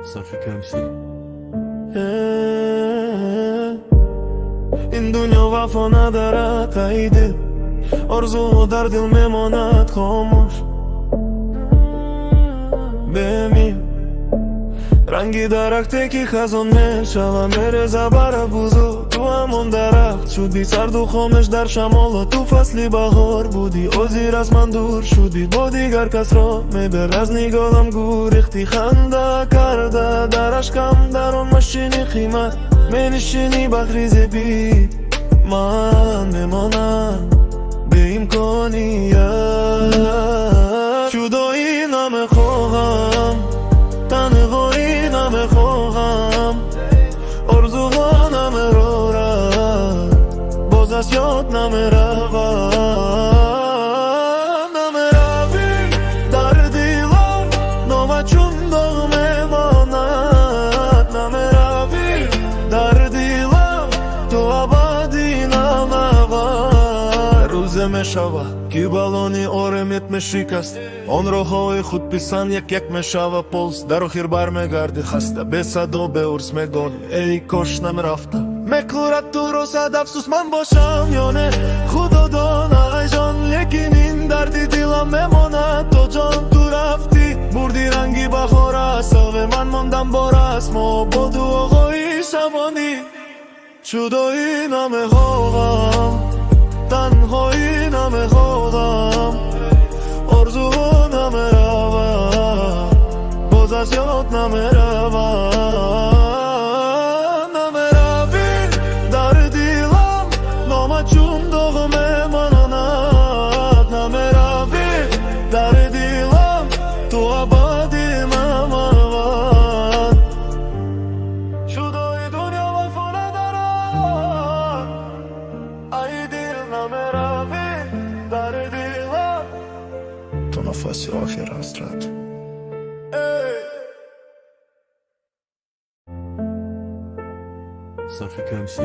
صرف کمسی. این دنیا وفا ندارد تایید آرزو در دل میماند خاموش بمیر رنگی درخته که خزان میشوه میرزه بر بوزو تو همون درخت شدی سرد و خامش در شمال و تو فصلی بهار بودی آزیر از من دور شدی با دیگر کس را میبر از نگاهم گریختی خنده کرده در اشکم در آن ماشین قیمت مینشینی بخریز بی من میمانم به امکانیت جدایی نمیخواهم تنهایی نمیخواهم آرزوها نمیرارد باز از یاد نمیرود نمیروی در دیلم نامه چون داغ میماند نمیروی در دیلم تو ابدی نمود روزه میشوه که بالونی آرامت میشکست آن راههای خود پیسان یک یک میشوه پولس در آخر برمیگردی خسته به صدا به عرض میگانی ای کاش نمیرفته میکورد تو رو صد افسوس من باشم یا نه خدا دانه ای جان لیکن این دردی دلم میماند تو جان تو رفتی بردی رنگی بهار است من ماندم با رسم و با دو آقای شبانی جدایی نمیخواهم تنهایی نمیخواهم آرزوها نمیرود باز از یاد نمیرود نمیروی در دیلم نامه چون داغ میماند نمیروی در دیلم تو ابدی نمود جدای دنیا وفا ندارد ای دل نمیروی در دیلم تو نفس آخر حسرت صرف کمسی.